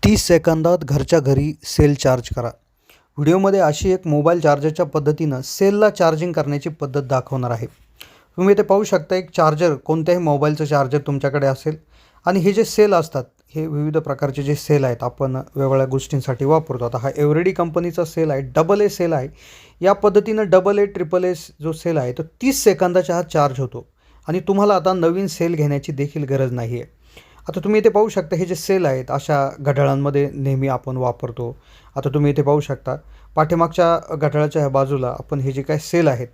30 सेकंदात घरच्या घरी सेल चार्ज करा. व्हिडिओमध्ये अशी एक मोबाईल चार्जरच्या पद्धतीनं सेलला चार्जिंग करण्याची पद्धत दाखवणार आहे. तुम्ही इथे पाहू शकता एक चार्जर, कोणत्याही मोबाईलचं चार्जर तुमच्याकडे असेल आणि हे जे सेल असतात, हे विविध प्रकारचे जे सेल आहेत आपण वेगवेगळ्या गोष्टींसाठी वापरतो. आता हा एव्हरेडी कंपनीचा सेल आहे, डबल ए सेल आहे. या पद्धतीनं डबल ए ट्रिपल ए जो सेल आहे तो 30 सेकंदाच्या आत चार्ज होतो आणि तुम्हाला आता नवीन सेल घेण्याची देखील गरज नाही आहे. आता तुम्ही इथे पाहू शकता हे जे सेल आहेत अशा घड्याळांमध्ये नेहमी आपण वापरतो. आता तुम्ही इथे पाहू शकता पाठीमागच्या घड्याळाच्या ह्या बाजूला आपण हे जे काही सेल आहेत,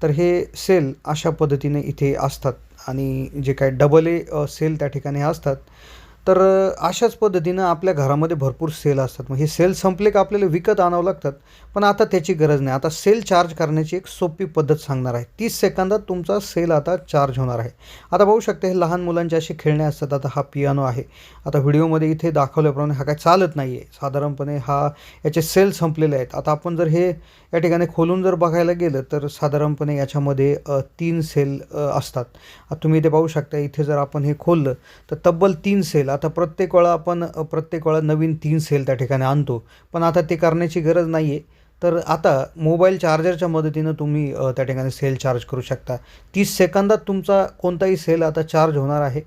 तर हे सेल अशा पद्धतीने इथे असतात आणि जे काही डबल ए सेल त्या ठिकाणी असतात. तर अशाच पद्धतीनं आपल्या घरामध्ये भरपूर सेल असतात. मग हे सेल संपले का आपल्याला विकत आणावं लागतात, पण आता त्याची गरज नाही. आता सेल चार्ज करण्याची एक सोपी पद्धत सांगणार आहे. 30 सेकंदात तुमचा सेल आता चार्ज होणार आहे. आता पाहू शकता हे लहान मुलांचे असे खेळणे असतात. आता हा पियानो आहे. आता व्हिडिओमध्ये इथे दाखवल्याप्रमाणे हा काय चालत नाही आहे. साधारणपणे याचे सेल संपलेले आहेत. आता आपण जर हे या ठिकाणी खोलून जर बघायला गेलं तर साधारणपणे याच्यामध्ये 3 सेल असतात. आता तुम्ही इथे पाहू शकता इथे जर आपण हे खोललं तर तब्बल 3 सेल. आता प्रत्येक वेळा नवीन 3 सेल त्या ठिकाणी आणतो, पण आता ते करण्याची गरज नाही आहे. तर आता मोबाईल चार्जरच्या मदतीनं तुम्ही त्या ठिकाणी सेल चार्ज करू शकता. 30 सेकंदात तुमचा कोणताही सेल आता चार्ज होणार आहे.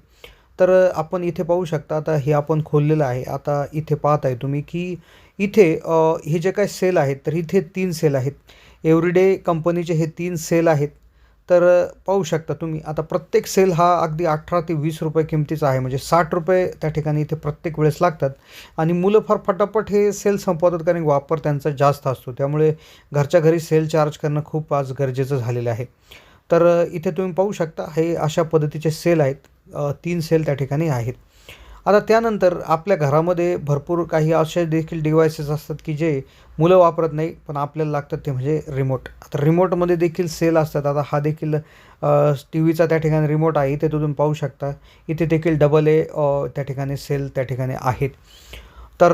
तर आपण इथे पाहू शकता आता हे आपण खोललेलं आहे. आता इथे पाहत आहे तुम्ही की इथे हे जे काही सेल आहेत तर इथे 3 सेल आहेत. एव्हरीडे कंपनीचे हे 3 सेल आहेत. तर पाहू शकता तुम्ही आता प्रत्येक सेल हा अगदी 18 ते 20 रुपये किमतीचा आहे. म्हणजे 60 रुपये त्या ठिकाणी इथे प्रत्येक वेळेस लागतात आणि मुलं फार फटाफट हे सेल संपवतात कारण वापर त्यांचा जास्त असतो. त्यामुळे घरच्या घरी सेल चार्ज करणं खूप आज गरजेचं झालेलं आहे. तर इथे तुम्ही पाहू शकता हे अशा पद्धतीचे सेल आहेत. 3 सेल त्या ठिकाणी आहेत. आता त्यानंतर आपल्या घरामध्ये भरपूर काही असे देखील डिव्हायसेस असतात की जे मुलं वापरत नाही, पण आपल्याला लागतात ते म्हणजे रिमोट. आता रिमोटमध्ये देखील सेल असतात. आता हा देखील टी व्हीचा त्या ठिकाणी रिमोट आहे. इथे तुम्ही पाहू शकता इथे देखील डबल ए त्या ठिकाणी सेल त्या ठिकाणी आहेत. तर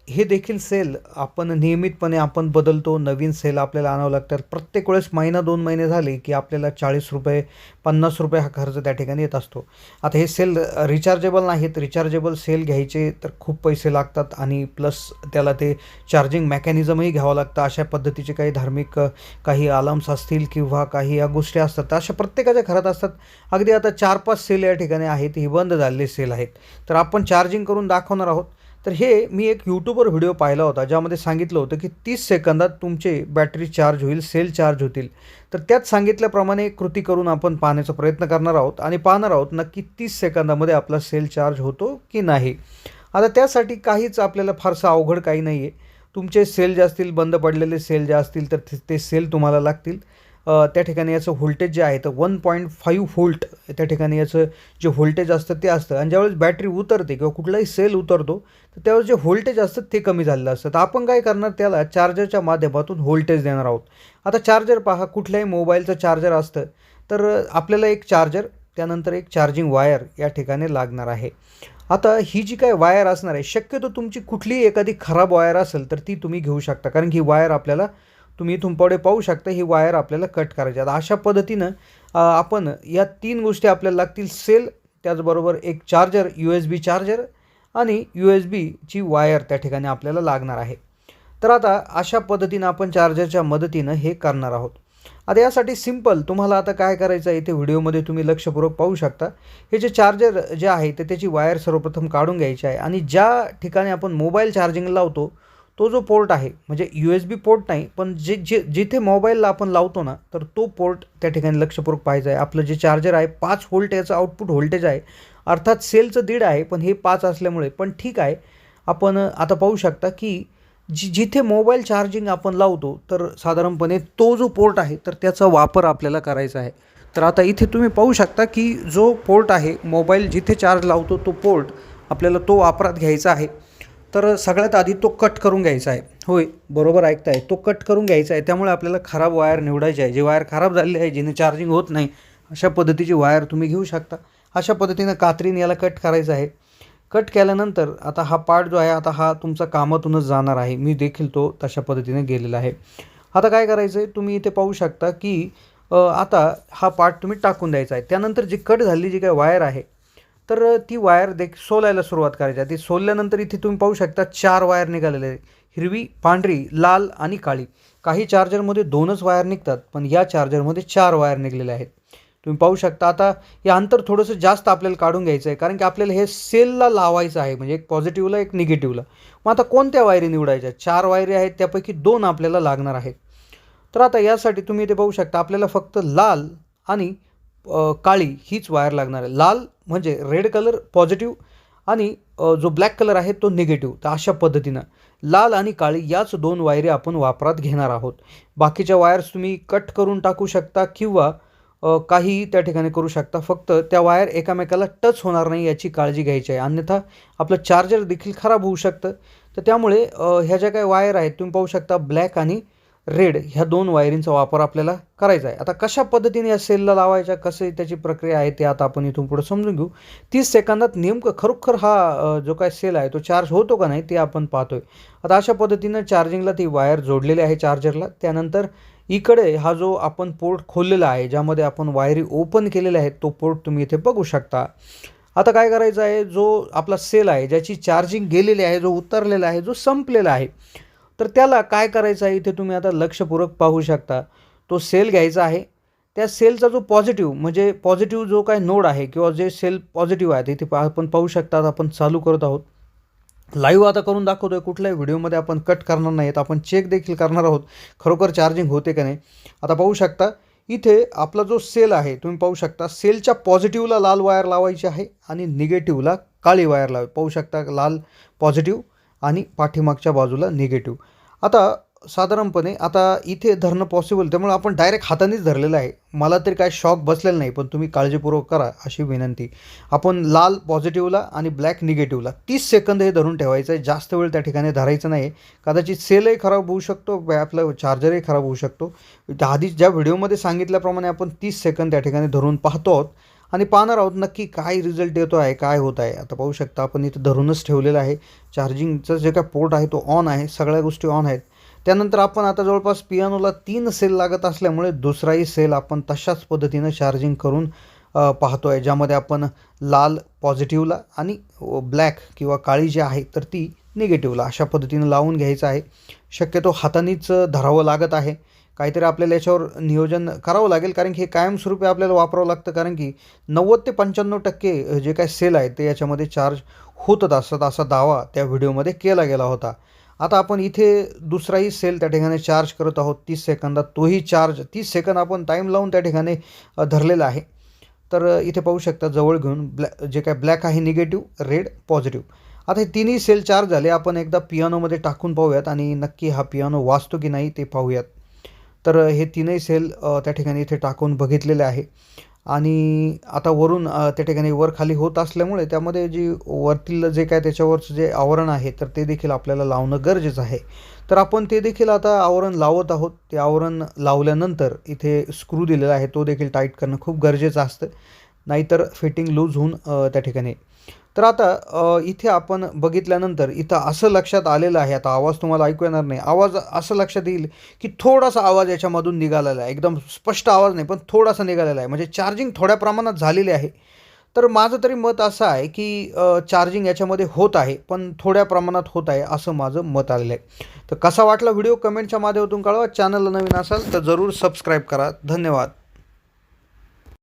हे देखील सेल आपण नियमितपणे आपण बदलतो. नवीन सेल आपल्याला आणावं लागतात. प्रत्येक वेळेस महिना 2 महिने झाले की आपल्याला 40 रुपये 50 रुपये हा खर्च त्या ठिकाणी येत असतो. आता हे सेल रिचार्जेबल नाहीत. रिचार्जेबल सेल घ्यायचे तर खूप पैसे लागतात आणि प्लस त्याला ते चार्जिंग मेकॅनिझमही घ्यावं लागतं. अशा पद्धतीचे काही धार्मिक काही अलार्म्स असतील किंवा काही या गोष्टी असतात, तर अशा प्रत्येकाच्या घरात असतात. अगदी आता 4-5 सेल या ठिकाणी आहेत, ही बंद झालेले सेल आहेत. तर आपण चार्जिंग करून दाखवणार आहोत. तर हे मी एक यूट्यूबवर व्हिडिओ पाहिला होता ज्यामध्ये सांगितलं होतं की 30 सेकंदात तुमचे बॅटरी चार्ज होईल, सेल चार्ज होतील. तर त्यात सांगितल्याप्रमाणे कृती करून आपण पाहण्याचा प्रयत्न करणार आहोत आणि पाहणार आहोत नक्की 30 सेकंदामध्ये आपला सेल चार्ज होतो की नाही. आता त्यासाठी काहीच आपल्याला फारसं अवघड काही नाही आहे. तुमचे सेल जे असतील, बंद पडलेले सेल जे असतील, तर ते सेल तुम्हाला लागतील. त्या ठिकाणी याचं व्होल्टेज जे आहे तर 1.5 व्होल्ट त्या ठिकाणी याचं जे व्होल्टेज असतं ते असतं आणि ज्यावेळेस बॅटरी उतरते किंवा कुठलाही सेल उतरतो तर त्यावेळेस जे व्होल्टेज असतं ते कमी झालेलं असतं. तर आपण काय करणार, त्याला चार्जरच्या माध्यमातून व्होल्टेज देणार आहोत. आता चार्जर पहा, कुठल्याही मोबाईलचं चार्जर असतं तर आपल्याला एक चार्जर, त्यानंतर एक चार्जिंग वायर या ठिकाणी लागणार आहे. आता ही जी काय वायर असणार आहे, शक्यतो तुमची कुठलीही एखादी खराब वायर असेल तर ती तुम्ही घेऊ शकता, कारण की ही वायर आपल्याला तुम्ही इथून पुढे पाहू शकता ही वायर आपल्याला कट करायची. आता अशा पद्धतीनं आपण या 3 गोष्टी आपल्याला लागतील. सेल, त्याचबरोबर एक चार्जर, USB चार्जर आणि USBची वायर त्या ठिकाणी आपल्याला लागणार आहे. तर आता अशा पद्धतीनं आपण चार्जरच्या मदतीनं हे करणार आहोत. आता यासाठी सिंपल तुम्हाला आता काय करायचं आहे, इथे व्हिडिओमध्ये तुम्ही लक्षपूर्वक पाहू शकता. हे जे चार्जर जे आहे तर त्याची वायर सर्वप्रथम काढून घ्यायची आहे आणि ज्या ठिकाणी आपण मोबाईल चार्जिंग लावतो तो जो पोर्ट आहे, म्हणजे USB पोर्ट नाही, पण जिथे मोबाईलला आपण लावतो ना, तर तो पोर्ट त्या ठिकाणी लक्षपूर्वक पाहायचा आहे. आपलं जे चार्जर आहे 5 व्होल्ट याचं आउटपुट व्होल्टेज आहे. अर्थात सेलचं 1.5 आहे, पण हे 5 असल्यामुळे पण ठीक आहे. आपण आता पाहू शकता की जिथे मोबाईल चार्जिंग आपण लावतो तर साधारणपणे तो जो पोर्ट आहे तर त्याचा वापर आपल्याला करायचा आहे. तर आता इथे तुम्ही पाहू शकता की जो पोर्ट आहे, मोबाईल जिथे चार्ज लावतो तो पोर्ट आपल्याला तो वापरात घ्यायचा आहे. तर सगळ्यात आधी तो कट करून घ्यायचा आहे. होय, बरोबर ऐकताय, तो कट करून घ्यायचा आहे. त्यामुळे आपल्याला खराब वायर निवडायची आहे. जी वायर खराब झालेली आहे, जिने चार्जिंग होत नाही, अशा पद्धतीची वायर तुम्ही घेऊ शकता. अशा पद्धतीनं कात्रीने याला कट करायचं आहे. कट केल्यानंतर आता हा पार्ट जो आहे, आता हा तुमचा कामातूनच जाणार आहे. मी देखील तो तशा पद्धतीने गेलेला आहे. आता काय करायचं आहे, तुम्ही इथे पाहू शकता की आता हा पार्ट तुम्ही टाकून द्यायचा आहे. त्यानंतर जी कट झालेली जी काही वायर आहे तर ती वायर सोलायला सुरुवात करायची आहे. ती सोलल्यानंतर इथे तुम्ही पाहू शकता 4 वायर निघालेले आहे. हिरवी, पांढरी, लाल आणि काळी. काही चार्जरमध्ये 2च वायर निघतात, पण या चार्जरमध्ये 4 वायर निघालेल्या आहेत. तुम्ही पाहू शकता. आता हे अंतर थोडंसं जास्त आपल्याला काढून घ्यायचं आहे, कारण की आपल्याला हे सेलला लावायचं आहे, म्हणजे एक पॉझिटिव्हला एक निगेटिव्हला. मग आता कोणत्या वायरी निवडायच्या? 4 वायरी आहेत, त्यापैकी 2 आपल्याला लागणार आहेत. तर आता यासाठी तुम्ही इथे पाहू शकता, आपल्याला फक्त लाल आणि काळी हीच वायर लागणार आहे. लाल म्हणजे रेड कलर पॉझिटिव्ह आणि जो ब्लॅक कलर आहे तो निगेटिव्ह. तर अशा पद्धतीनं लाल आणि काळी याच 2 वायरी आपण वापरात घेणार आहोत. बाकीच्या वायर्स तुम्ही कट करून टाकू शकता किंवा काहीही त्या ठिकाणी करू शकता. फक्त त्या वायर एकमेकाला टच होणार नाही याची काळजी घ्यायची आहे, अन्यथा आपलं चार्जर देखील खराब होऊ शकतं. तर त्यामुळे ह्या ज्या काही वायर आहेत तुम्ही पाहू शकता, ब्लॅक आणि रेड ह्या 2 वायरींचा वापर आपल्याला करायचा आहे. आता कशा पद्धतीने या सेलला लावायच्या, कसं त्याची प्रक्रिया आहे ते आता आपण इथून पुढे समजून घेऊ. 30 सेकंदात नेमकं खरोखर हा जो काय सेल आहे तो चार्ज होतो का नाही ते आपण पाहतोय. आता अशा पद्धतीनं चार्जिंगला ती वायर जोडलेली आहे चार्जरला. त्यानंतर इकडे हा जो आपण पोर्ट खोललेला आहे, ज्यामध्ये आपण वायरी ओपन केलेल्या आहेत, तो पोर्ट तुम्ही इथे बघू शकता. आता काय करायचं आहे, जो आपला सेल आहे, ज्याची चार्जिंग गेलेली आहे, जो उतरलेला आहे, जो संपलेला आहे, तर त्याला काय करायचं आहे इथे तुम्ही आता लक्षपूर्वक पाहू शकता. तो सेल घ्यायचा आहे. त्या सेलचा जो पॉझिटिव्ह म्हणजे पॉझिटिव्ह जो काय नोड आहे किंवा जे सेल पॉझिटिव्ह आहे इथे आपण पाहू शकता. आपण चालू करत आहोत. लाईव्ह आता करून दाखवतोय. कुठल्याही व्हिडिओमध्ये आपण कट करणार नाहीत. आपण चेक देखील करणार आहोत खरोखर चार्जिंग होते का नाही. आता पाहू शकता इथे आपला जो सेल आहे तुम्ही पाहू शकता, सेलच्या पॉझिटिव्हला लाल वायर लावायची आहे आणि निगेटिव्हला काळी वायर लावायची. पाहू शकता लाल पॉझिटिव्ह आणि पाठीमागच्या बाजूला निगेटिव्ह. आता साधारणपणे आता इथे धरणं पॉसिबल, त्यामुळे आपण डायरेक्ट हातानेच धरलेलं आहे. मला तरी काय शॉक बसलेला नाही, पण तुम्ही काळजीपूर्वक करा अशी विनंती. आपण लाल पॉझिटिव्हला आणि ब्लॅक निगेटिव्हला 30 सेकंद हे धरून ठेवायचं आहे. जास्त वेळ त्या ठिकाणी धरायचं नाही. कदाचित सेलही खराब होऊ शकतो, आपलं चार्जरही खराब होऊ शकतो. आधी ज्या व्हिडिओमध्ये सांगितल्याप्रमाणे आपण 30 सेकंद त्या ठिकाणी धरून पाहतो आहोत आणि पाहणार आहोत नक्की काय रिझल्ट येतो आहे, काय होत आहे. आता पाहू शकता आपण इथं धरूनच ठेवलेलं आहे. चार्जिंगचं जे काय पोर्ट आहे तो ऑन आहे, सगळ्या गोष्टी ऑन आहेत. त्यानंतर आपण आता जवळपास पियानोला 3 सेल लागत असल्यामुळे दुसराही सेल आपण तशाच पद्धतीनं चार्जिंग करून पाहतो आहे, ज्यामध्ये आपण लाल पॉझिटिव्हला आणि ब्लॅक किंवा काळी जी आहे तर ती निगेटिव्हला अशा पद्धतीनं लावून घ्यायचं आहे. शक्यतो हातानेच धरावं लागत आहे. काहीतरी आपल्याला याच्यावर नियोजन करावं लागेल, कारण की हे कायमस्वरूपी आपल्याला वापरावं लागतं, कारण की 90 ते 95% जे काय सेल आहे ते याच्यामध्ये चार्ज होतच असतात असा दावा त्या व्हिडिओमध्ये केला गेला होता. आता आपण इथे दुसराही सेल त्या ठिकाणी चार्ज करत आहोत 30 सेकंदात. तोही चार्ज 30 सेकंद आपण टाईम लावून त्या ठिकाणी धरलेला आहे. तर इथे पाहू शकता जवळ घेऊन जे काय ब्लॅक आहे निगेटिव्ह, रेड पॉझिटिव्ह. आता हे तिन्ही सेल चार्ज झाले. आपण एकदा पियानोमध्ये टाकून पाहूयात आणि नक्की हा पियानो वाजतो की नाही ते पाहूयात. तर हे तीनही सेल त्या ठिकाणी इथे टाकून बघितलेले आहे आणि आता वरून त्या ठिकाणी वर खाली होत असल्यामुळे त्यामध्ये जी वरतील जे काय त्याच्यावरचं जे आवरण आहे तर ते देखील आपल्याला लावणं गरजेचं आहे. तर आपण ते देखील आता आवरण लावत आहोत. ते आवरण लावल्यानंतर इथे स्क्रू दिलेला आहे तो देखील टाईट करणं खूप गरजेचं असतं, नाहीतर फिटिंग लूज होऊन त्या ठिकाणी. तर आता इथे आपण बघितल्यानंतर इथं असं लक्षात आलेलं आहे, आता आवाज तुम्हाला ऐकू येणार नाही. आवाज असं लक्षात येईल की थोडासा आवाज याच्यामधून निघालेला आहे. एकदम स्पष्ट आवाज नाही, पण थोडासा निघालेला आहे. म्हणजे चार्जिंग थोड्या प्रमाणात झालेली आहे. तर माझं तरी मत असं आहे की चार्जिंग याच्यामध्ये होत आहे, पण थोड्या प्रमाणात होत आहे असं माझं मत आलेलं आहे. तर कसा वाटला व्हिडिओ कमेंटच्या माध्यमातून कळवा. चॅनलला नवीन असाल तर जरूर सबस्क्राईब करा. धन्यवाद.